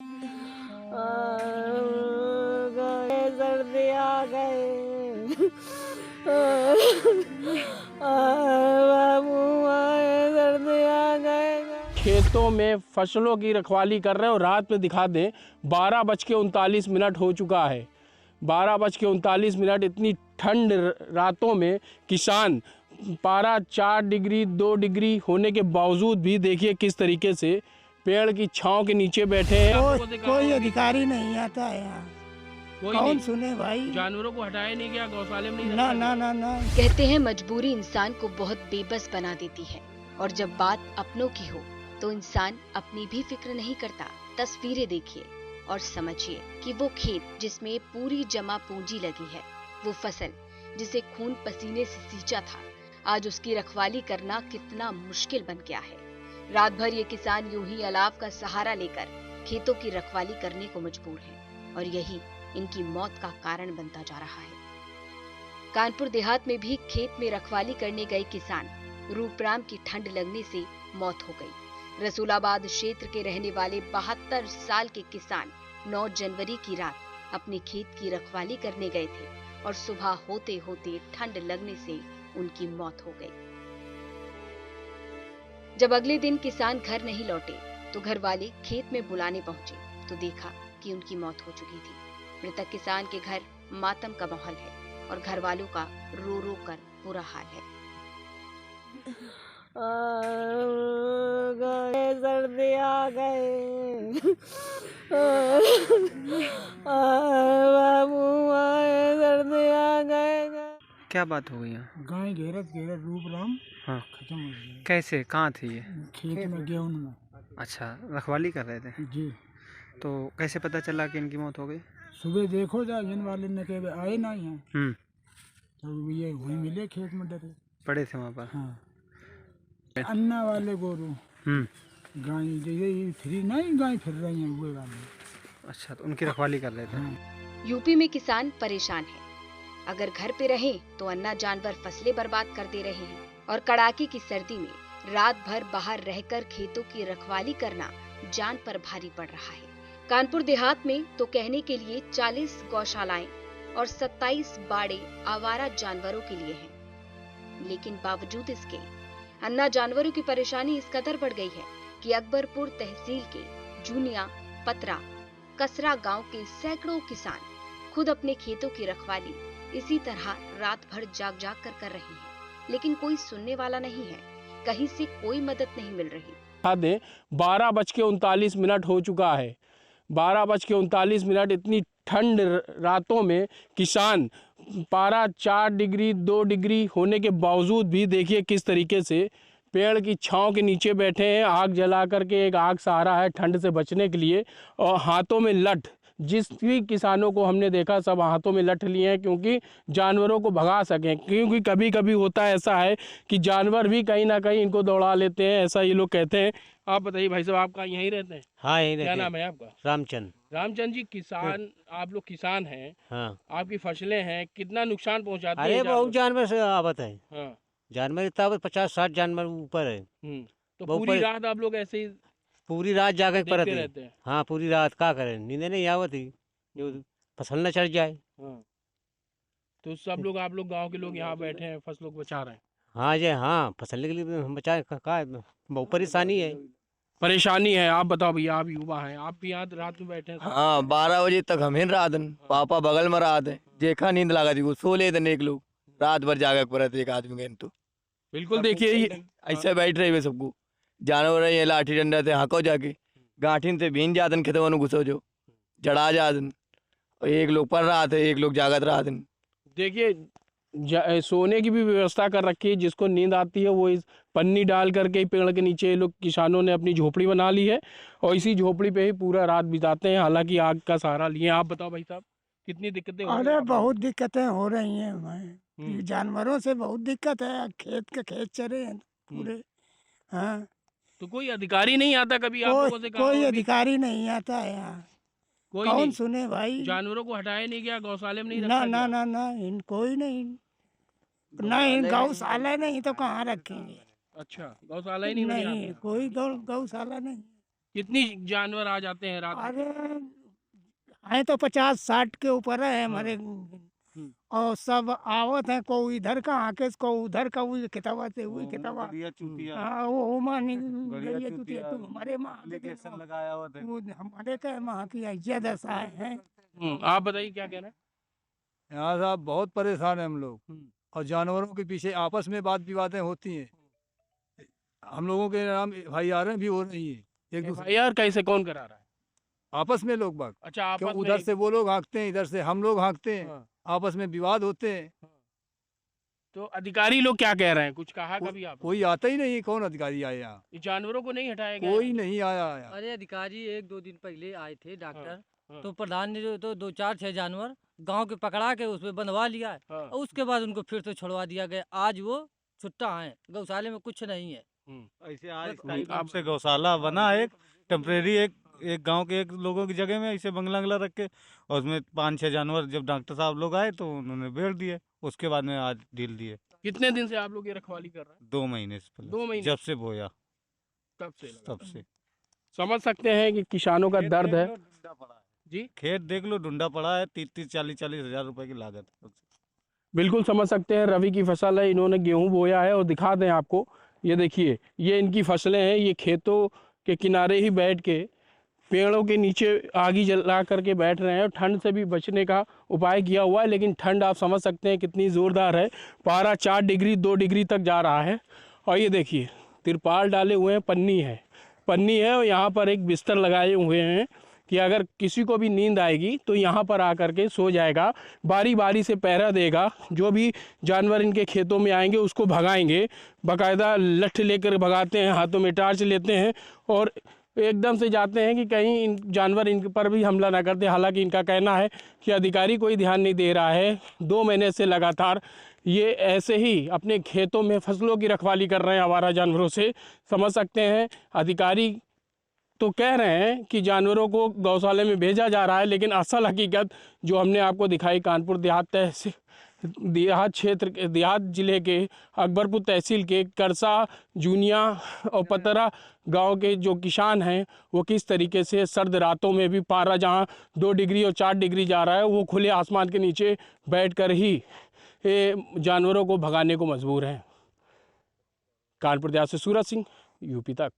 गए सर्दी आ गए बाबू आए सर्दी आ गए। खेतों में फसलों की रखवाली कर रहे हैं और रात में दिखा दें 12:39 हो चुका है। 12:39, इतनी ठंड रातों में किसान पारा 4 डिग्री 2 डिग्री होने के बावजूद भी देखिए किस तरीके से पेड़ की छांव के नीचे बैठे हैं। कोई अधिकारी नहीं आता है यहाँ। कौन सुने भाई? जानवरों को हटाया नहीं गया, गौशाले में नहीं ना रखा ना गया। ना ना। कहते हैं मजबूरी इंसान को बहुत बेबस बना देती है और जब बात अपनों की हो तो इंसान अपनी भी फिक्र नहीं करता। तस्वीरें देखिए और समझिए कि वो खेत जिसमें पूरी जमा पूंजी लगी है, वो फसल जिसे खून पसीने से सींचा था, आज उसकी रखवाली करना कितना मुश्किल बन गया है। रात भर ये किसान यूं ही अलाव का सहारा लेकर खेतों की रखवाली करने को मजबूर हैं और यही इनकी मौत का कारण बनता जा रहा है। कानपुर देहात में भी खेत में रखवाली करने गए किसान रूपराम की ठंड लगने से मौत हो गई। रसूलाबाद क्षेत्र के रहने वाले 72 साल के किसान 9 जनवरी की रात अपने खेत की रखवाली करने गए थे और सुबह होते होते ठंड लगने से उनकी मौत हो गई। जब अगले दिन किसान घर नहीं लौटे तो घर वाले खेत में बुलाने पहुंचे तो देखा कि उनकी मौत हो चुकी थी। मृतक किसान के घर मातम का माहौल है और घर वालों का रो रो कर बुरा हाल है। गए सर्दी आ गए बाबू आए सर्दी आ गए। क्या बात हो गई यहाँ? गाय घेरत घेरत रूपराम हाँ, खत्म हो गया। कैसे, कहाँ थी ये? खेत में गेहूं में। अच्छा, रखवाली कर रहे थे। जी। तो कैसे पता चला कि इनकी मौत हो गई? सुबह देखो जा जिन वाले ने के आए ना यहाँ, तो ये वही मिले खेत में डरे पड़े थे वहाँ पर। हाँ। अन्ना वाले गोरू गाय जैसे फ्री नहीं गाय फिर रही हैं हुए वाले। अच्छा, तो उनकी रखवाली कर रहे थे। यूपी में किसान परेशान हैं। अगर घर पे रहें तो अन्ना जानवर फसलें बर्बाद कर दे रहे हैं और कड़ाके की सर्दी में रात भर बाहर रहकर खेतों की रखवाली करना जान पर भारी पड़ रहा है। कानपुर देहात में तो कहने के लिए 40 गौशालाएं और 27 बाड़े आवारा जानवरों के लिए हैं, लेकिन बावजूद इसके अन्ना जानवरों की परेशानी इस कदर बढ़ गई है कि अकबरपुर तहसील के जूनिया, पतरा, कसरा गांव के सैकड़ों किसान खुद अपने खेतों की रखवाली इसी तरह रात भर जाग जाग कर रहे हैं, लेकिन कोई सुनने वाला नहीं है। कहीं से कोई मदद नहीं मिल रही। 12:39 हो चुका है। 12:39, इतनी ठंड रातों में किसान पारा 4 डिग्री 2 डिग्री होने के बावजूद भी देखिए किस तरीके से पेड़ की छांव के नीचे बैठे हैं। आग जला करके एक आग सहारा है ठंड से बचने के लिए और हाथों में लठ, जिस भी किसानों को हमने देखा सब हाथों में लठ लिए हैं क्योंकि जानवरों को भगा सकें। क्योंकि कभी कभी होता है ऐसा है कि जानवर भी कहीं ना कहीं इनको दौड़ा लेते हैं, ऐसा ये लोग कहते हैं। आप बताइए भाई साहब, आपका यहीं रहते हैं? हाँ, यहीं रहते क्या हैं। नाम है आपका? रामचंद्र। रामचंद जी, किसान आप लोग किसान हैं, हाँ। आपकी फसलें हैं, कितना नुकसान पहुंचाते अरे हैं बहुत जानवर से आवत है। हाँ। जानवर इतना 50-60 जानवर ऊपर है। तो बहुत पूरी पर- रात आप लोग ऐसे ही पूरी रात जाके देखते परत रहते हैं? हाँ, पूरी रात क्या करें, नींद नहीं आवत ही जो फसल न चढ़ जाए। हाँ। तो सब लोग आप लोग गांव के लोग यहाँ बैठे हैं, फसलों को बचा रहे हैं? हाँ जी, हाँ, फसल के लिए हम बचाए का बहुत परेशानी है। परेशानी है। आप बताओ भैया, आप युवा हैं, आप भी यहाँ रात में बैठे हैं? हाँ, 12 बजे तक हम हिन रात पापा बगल में रात है देखा नींद लगा थी सो ले थे एक लोग रात भर जागा पर एक आदमी गए तो बिल्कुल देखिए ये ऐसे बैठ रहे सबको जानवर है, ये लाठी डंडा से हको जाके गाठिन से भीन जातन खेतों में घुसो जो जड़ा जातन और एक लोग पर रहा थे, एक लोग जागत रहा थे। देखिए सोने की भी व्यवस्था कर रखी है, जिसको नींद आती है वो इस पन्नी डाल करके पेड़ के नीचे लोग किसानों ने अपनी झोपड़ी बना ली है और इसी झोपड़ी पे ही पूरा रात बिताते हैं, हालांकि आग का सहारा लिए। आप बताओ भाई साहब, कितनी दिक्कतें हो रही अरे हैं? बहुत दिक्कतें हो रही हैं भाई, जानवरों से बहुत दिक्कत है। खेत के खेत चरे हैं पूरे। हाँ। तो कोई अधिकारी नहीं आता कभी आप लोगों से? कोई अधिकारी नहीं आता है यहाँ। कोई कौन नहीं? सुने भाई? जानवरों को हटाया नहीं गया, गौशाले में नहीं ना रखा ना गया? ना ना, इन कोई नहीं। नहीं, गौशाला नहीं तो कहाँ रखेंगे? अच्छा, गौशाला ही नहीं बनी नहीं, आपके? कोई गौशाला नहीं। कितनी जानवर आ जाते हैं रात में? अरे हैं तो 50-60 के ऊपर है हमारे। और सब आवत है, को इधर का आके को उधर का, वही किताबा से वही किताबा। हाँ वो मानी गड़िया चुतिया तो हमारे माँ लगाया हुआ था। वो हमारे के माँ की ऐसी दशा है। आप बताइए क्या कह रहे हैं? यहाँ साहब बहुत परेशान है हम लोग, और जानवरों के पीछे आपस में बात विवादें होती हैं। हम लोगों के नाम FIR भी हो रही है एक दूसरे FIR कैसे, कौन करा रहा है? आपस में लोग बाग। अच्छा, आपस क्यों में उधर से वो लोग हाँकते हैं, इधर से हम लोग हाँकते हैं, हाँ। आपस में विवाद होते हैं। तो अधिकारी लोग क्या कह रहे हैं, कुछ कहा कभी आप? कोई आता ही नहीं। कौन अधिकारी आए यहाँ? ये जानवरों को नहीं हटाया गया? कोई नहीं आया यहाँ। अरे अधिकारी 1-2 दिन पहले आए थे डॉक्टर, हाँ। तो प्रधान ने जो तो 2-4-6 जानवर गांव के पकड़ा के उसमें बंधवा लिया है, हाँ। और उसके बाद उनको फिर से छुड़वा दिया गया। आज वो छुट्टा है, गौशाले में कुछ नहीं है। ऐसे आज आप- से गौशाला बना एक टेम्परेरी, एक गांव के एक लोगों की जगह में ऐसे बंगला वंगला रख के, और उसमें 5-6 जानवर जब डॉक्टर साहब लोग आए तो उन्होंने बेच दिए। उसके बाद में आज ढील दिए। कितने दिन से आप लोग ये रखवाली कर रहे हैं? 2 महीने से पहले, 2 महीने जब से बोया तब से लगा? तब से। समझ सकते हैं कि किसानों का दर्द है जी। खेत देख लो, ढूंढा पड़ा है। 30-40 हज़ार रुपए की लागत है। बिल्कुल समझ सकते हैं, रवि की फसल है, इन्होंने गेहूं बोया है। और दिखा दें आपको, ये देखिए, ये इनकी फसलें हैं। ये खेतों के किनारे ही बैठ के पेड़ों के नीचे आगी जला करके बैठ रहे हैं। ठंड से भी बचने का उपाय किया हुआ है, लेकिन ठंड आप समझ सकते हैं कितनी ज़ोरदार है। पारा 4 डिग्री 2 डिग्री तक जा रहा है। और ये देखिए, तिरपाल डाले हुए हैं, पन्नी है और यहाँ पर एक बिस्तर लगाए हुए हैं कि अगर किसी को भी नींद आएगी तो यहाँ पर आकर के सो जाएगा। बारी बारी से पहरा देगा, जो भी जानवर इनके खेतों में आएंगे उसको भगाएंगे। बाकायदा लठ लेकर भगाते हैं, हाथों में टार्च लेते हैं और एकदम से जाते हैं कि कहीं इन जानवर इन पर भी हमला ना करते। हालांकि इनका कहना है कि अधिकारी कोई ध्यान नहीं दे रहा है। 2 महीने से लगातार ये ऐसे ही अपने खेतों में फसलों की रखवाली कर रहे हैं आवारा जानवरों से। समझ सकते हैं, अधिकारी तो कह रहे हैं कि जानवरों को गौशाले में भेजा जा रहा है, लेकिन असल हकीकत जो हमने आपको दिखाई, कानपुर देहात जिले के अकबरपुर तहसील के करसा, जूनिया और पतरा गांव के जो किसान हैं, वो किस तरीके से सर्द रातों में भी पारा जहां 2 डिग्री और 4 डिग्री जा रहा है, वो खुले आसमान के नीचे बैठकर ही जानवरों को भगाने को मजबूर हैं। कानपुर देहात से सूरज सिंह, यूपी तक।